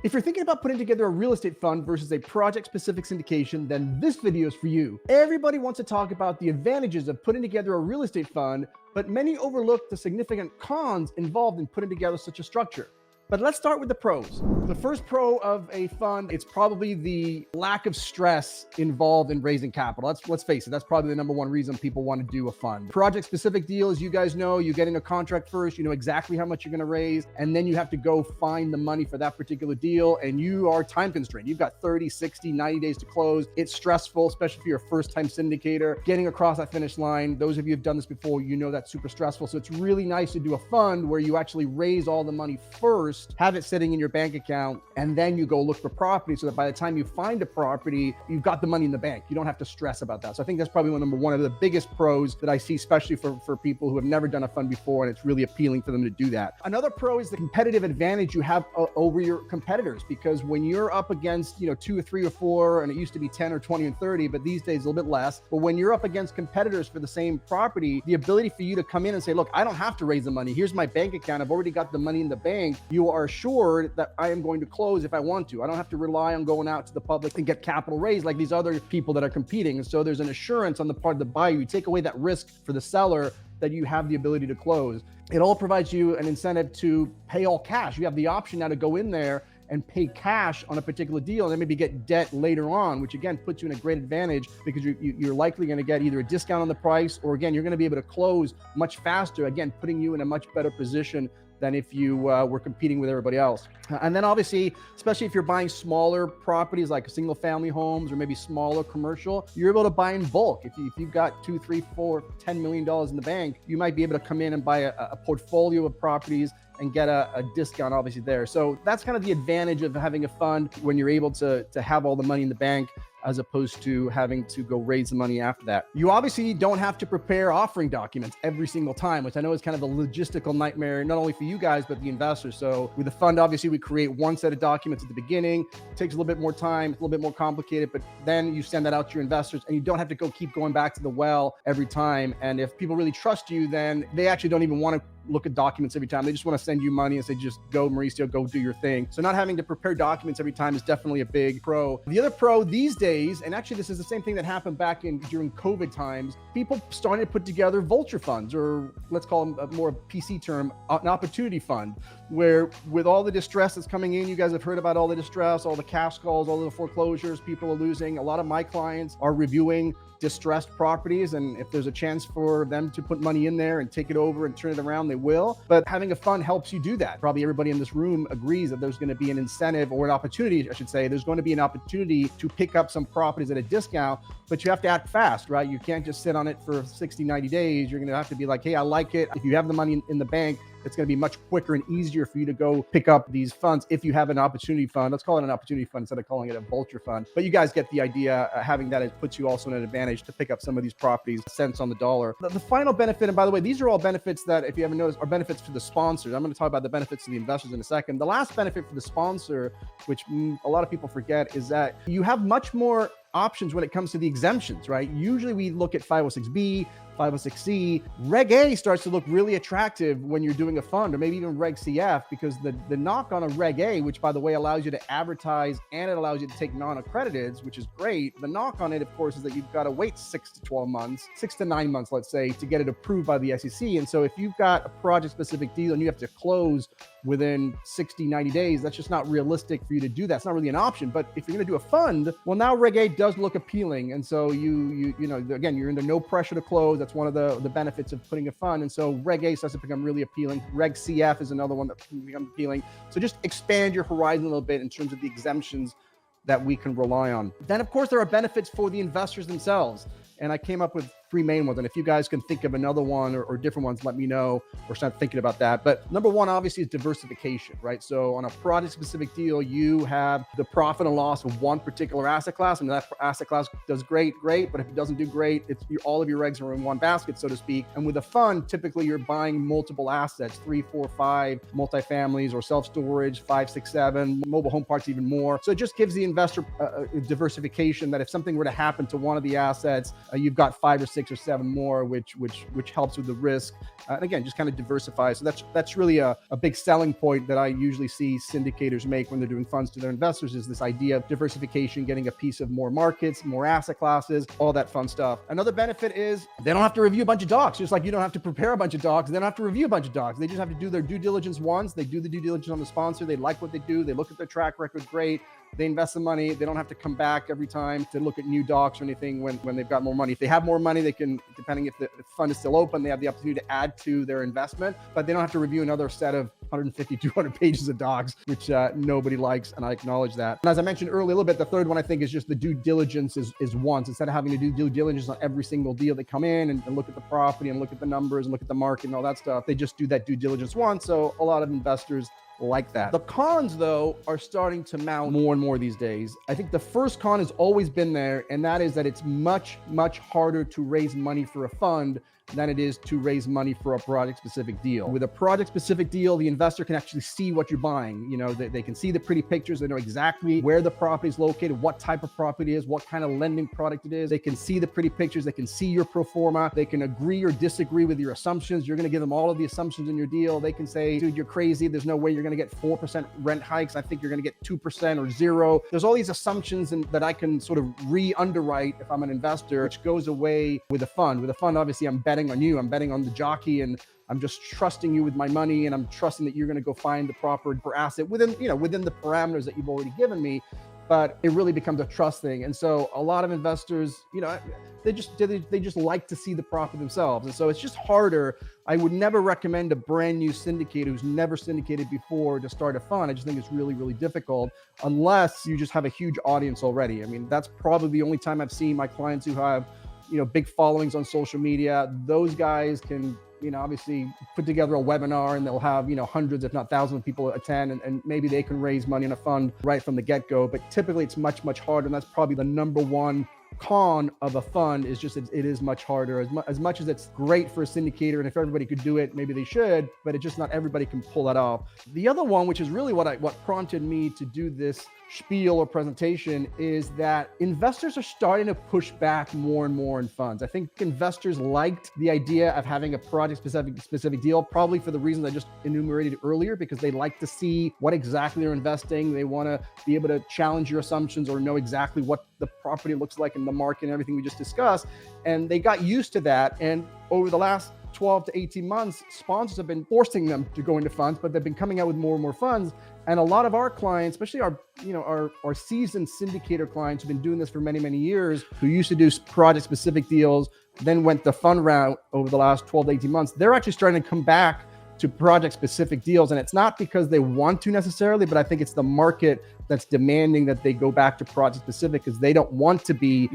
If you're thinking about putting together a real estate fund versus a project-specific syndication, then this video is for you. Everybody wants to talk about the advantages of putting together a real estate fund, but many overlook the significant cons involved in putting together such a structure. But let's start with the pros. The first pro of a fund, it's probably the lack of stress involved in raising capital. Let's face it, that's probably the number one reason people want to do a fund. Project-specific deals, you guys know, you get in a contract first, you know exactly how much you're going to raise, and then you have to go find the money for that particular deal, and you are time constrained. You've got 30, 60, 90 days to close. It's stressful, especially if you're a first-time syndicator. Getting across that finish line, those of you who've done this before, you know that's super stressful. So it's really nice to do a fund where you actually raise all the money first, have it sitting in your bank account, and then you go look for property so that by the time you find a property, you've got the money in the bank. You don't have to stress about that. So I think that's probably number one of the biggest pros that I see, especially for people who have never done a fund before, and it's really appealing for them to do that. Another pro is the competitive advantage you have over your competitors, because when you're up against, 2 or 3 or 4, and it used to be 10 or 20 and 30, but these days a little bit less. But when you're up against competitors for the same property, the ability for you to come in and say, look, I don't have to raise the money. Here's my bank account. I've already got the money in the bank. You are assured that I am going to close if I want to. I don't have to rely on going out to the public and get capital raised like these other people that are competing. And so there's an assurance on the part of the buyer. You take away that risk for the seller that you have the ability to close. It all provides you an incentive to pay all cash. You have the option now to go in there and pay cash on a particular deal, and then maybe get debt later on, which again puts you in a great advantage because you're likely going to get either a discount on the price, or again, you're going to be able to close much faster, again, putting you in a much better position than if you were competing with everybody else. And then obviously, especially if you're buying smaller properties like single family homes or maybe smaller commercial, you're able to buy in bulk. If you've got $2, $3, $4, $10 million in the bank, you might be able to come in and buy a portfolio of properties and get a discount obviously there. So that's kind of the advantage of having a fund when you're able to have all the money in the bank, as opposed to having to go raise the money after that. You obviously don't have to prepare offering documents every single time, which I know is kind of a logistical nightmare, not only for you guys, but the investors. So with the fund, obviously we create one set of documents at the beginning. It takes a little bit more time, it's a little bit more complicated, but then you send that out to your investors and you don't have to keep going back to the well every time. And if people really trust you, then they actually don't even want to look at documents every time. They just want to send you money and say, just go, Mauricio, go do your thing. So not having to prepare documents every time is definitely a big pro. The other pro these days, and actually this is the same thing that happened back during COVID times, people started to put together vulture funds, or let's call them a more PC term, an opportunity fund, where with all the distress that's coming in, you guys have heard about all the distress, all the cash calls, all the foreclosures, people are losing. A lot of my clients are reviewing distressed properties, and if there's a chance for them to put money in there and take it over and turn it around, they will. But having a fund helps you do that. Probably everybody in this room agrees that there's going to be an incentive, or an opportunity, I should say, there's going to be an opportunity to pick up some properties at a discount, but you have to act fast, right? You can't just sit on it for 60, 90 days. You're going to have to be like, hey, I like it. If you have the money in the bank, it's going to be much quicker and easier for you to go pick up these funds if you have an opportunity fund. Let's call it an opportunity fund instead of calling it a vulture fund. But you guys get the idea. Having that puts you also in an advantage to pick up some of these properties, cents on the dollar. The final benefit, and by the way, these are all benefits that, if you haven't noticed, are benefits for the sponsors. I'm going to talk about the benefits to the investors in a second. The last benefit for the sponsor, which a lot of people forget, is that you have much more options when it comes to the exemptions, right? Usually we look at 506B, 506C. Reg A starts to look really attractive when you're doing a fund, or maybe even Reg CF, because the knock on a Reg A, which by the way allows you to advertise and it allows you to take non-accrediteds, which is great. The knock on it, of course, is that you've got to wait 6 to 12 months, 6 to 9 months, let's say, to get it approved by the SEC. And so if you've got a project-specific deal and you have to close within 60, 90 days, that's just not realistic for you to do that. It's not really an option. But if you're going to do a fund, well, now Reg A does look appealing. And so you know, again, you're under no pressure to close. That's one of the benefits of putting a fund. And so Reg A starts to become really appealing. Reg CF is another one that can become appealing. So just expand your horizon a little bit in terms of the exemptions that we can rely on. Then, of course, there are benefits for the investors themselves. And I came up with 3 main ones. And if you guys can think of another one or different ones, let me know, or start thinking about that. But number one, obviously, is diversification, right? So on a project specific deal, you have the profit and loss of one particular asset class. And that asset class does great. But if it doesn't do great, all of your eggs are in one basket, so to speak. And with a fund, typically you're buying multiple assets, 3, 4, 5 multifamilies or self-storage, 5, 6, 7 mobile home parks, even more. So it just gives the investor diversification, that if something were to happen to one of the assets, you've got 5 or 6 or 7 more, which helps with the risk. And again, just kind of diversify. So that's really a big selling point that I usually see syndicators make when they're doing funds to their investors, is this idea of diversification, getting a piece of more markets, more asset classes, all that fun stuff. Another benefit is they don't have to review a bunch of docs. Just like you don't have to prepare a bunch of docs, they don't have to review a bunch of docs. They just have to do their due diligence once. They do the due diligence on the sponsor. They like what they do. They look at their track record. Great. They invest the money. They don't have to come back every time to look at new docs or anything when they've got more money. If they have more money, they can, depending if the fund is still open, they have the opportunity to add to their investment, but they don't have to review another set of 150, 200 pages of docs, which nobody likes. And I acknowledge that. And as I mentioned earlier a little bit, the third one I think is just the due diligence is once, instead of having to do due diligence on every single deal they come in and look at the property and look at the numbers and look at the market and all that stuff. They just do that due diligence once. So a lot of investors like that. The cons, though, are starting to mount more and more these days. I think the first con has always been there, and that is that it's much, much harder to raise money for a fund than it is to raise money for a project-specific deal. With a project-specific deal, the investor can actually see what you're buying. You know, they can see the pretty pictures. They know exactly where the property is located, what type of property it is, what kind of lending product it is. They can see the pretty pictures. They can see your pro forma. They can agree or disagree with your assumptions. You're going to give them all of the assumptions in your deal. They can say, dude, you're crazy. There's no way you're going to get 4% rent hikes. I think you're going to get 2% or 0. There's all these assumptions that I can sort of re-underwrite if I'm an investor, which goes away with a fund. With a fund, obviously, I'm betting on you. I'm betting on the jockey, and I'm just trusting you with my money, and I'm trusting that you're going to go find the proper asset within the parameters that you've already given me. But it really becomes a trust thing. And so a lot of investors, they just like to see the profit themselves. And so it's just harder. I would never recommend a brand new syndicator who's never syndicated before to start a fund. I just think it's really, really difficult unless you just have a huge audience already. I mean, that's probably the only time I've seen my clients who have, big followings on social media. Those guys can, obviously put together a webinar and they'll have, hundreds, if not thousands of people attend, and maybe they can raise money in a fund right from the get-go. But typically it's much, much harder. And that's probably the number one con of a fund, is just it is much harder. As much as it's great for a syndicator, and if everybody could do it, maybe they should, but it's just not everybody can pull that off. The other one, which is really what prompted me to do this spiel or presentation, is that investors are starting to push back more and more in funds. I think investors liked the idea of having a project specific deal, probably for the reasons I just enumerated earlier, because they like to see what exactly they're investing. They want to be able to challenge your assumptions or know exactly what the property looks like in the market and everything we just discussed. And they got used to that. And over the last 12 to 18 months, sponsors have been forcing them to go into funds, but they've been coming out with more and more funds. And a lot of our clients, especially our seasoned syndicator clients who've been doing this for many, many years, who used to do project-specific deals, then went the fund route over the last 12 to 18 months, they're actually starting to come back to project-specific deals. And it's not because they want to necessarily, but I think it's the market that's demanding that they go back to project-specific, because they don't want to be,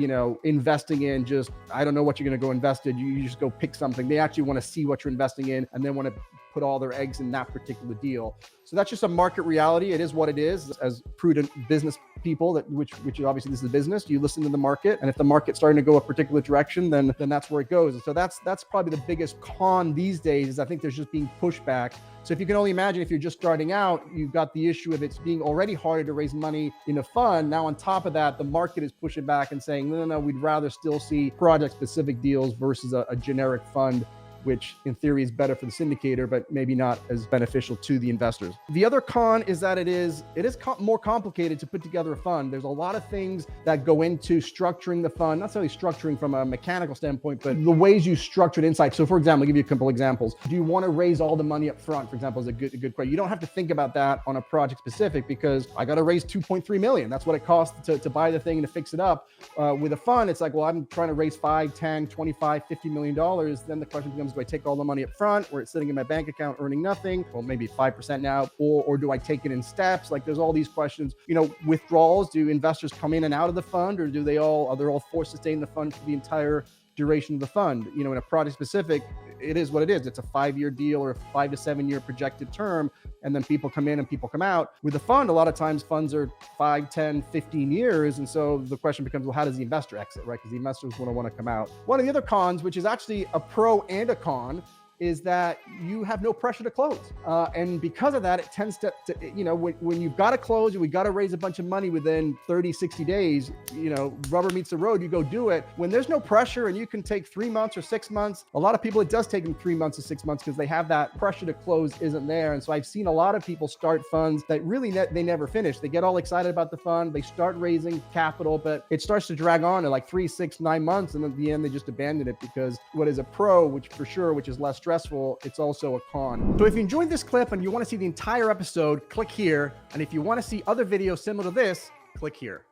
investing in just, I don't know what you're going to go invest in. You just go pick something. They actually want to see what you're investing in and then want to put all their eggs in that particular deal. So that's just a market reality. It is what it is. As prudent business people, which obviously this is a business, you listen to the market, and if the market's starting to go a particular direction, then that's where it goes. And so that's probably the biggest con these days, is I think there's just being pushback. So if you can only imagine, if you're just starting out, you've got the issue of it's being already harder to raise money in a fund. Now on top of that, the market is pushing back and saying, no, we'd rather still see project-specific deals versus a generic fund, which in theory is better for the syndicator, but maybe not as beneficial to the investors. The other con is that it is more complicated to put together a fund. There's a lot of things that go into structuring the fund, not necessarily structuring from a mechanical standpoint, but the ways you structure it inside. So for example, I'll give you a couple examples. Do you want to raise all the money up front, for example, is a good question. You don't have to think about that on a project specific, because I got to raise 2.3 million. That's what it costs to buy the thing and to fix it up. With a fund, it's like, well, I'm trying to raise 5, 10, 25, $50 million. Then the question becomes, do I take all the money up front, where it's sitting in my bank account earning nothing? Well, maybe 5% now, or do I take it in steps? Like, there's all these questions. Withdrawals, do investors come in and out of the fund, or are they all forced to stay in the fund for the entire duration of the fund? In a project specific, it is what it is. It's a 5-year deal or a 5 to 7 year projected term, and then people come in and people come out. With a fund, a lot of times funds are 5, 10, 15 years. And so the question becomes, well, how does the investor exit, right? Because the investors want to come out. One of the other cons, which is actually a pro and a con, is that you have no pressure to close. And because of that, it tends to when you've got to close and we got to raise a bunch of money within 30, 60 days, rubber meets the road, you go do it. When there's no pressure and you can take 3 months or 6 months, a lot of people, it does take them 3 months or 6 months because they have that pressure to close isn't there. And so I've seen a lot of people start funds that really they never finish. They get all excited about the fund, they start raising capital, but it starts to drag on to like 3, 6, 9 months. And at the end, they just abandon it because what is a pro, which is less stressful, it's also a con. So if you enjoyed this clip and you want to see the entire episode, click here. And if you want to see other videos similar to this, click here.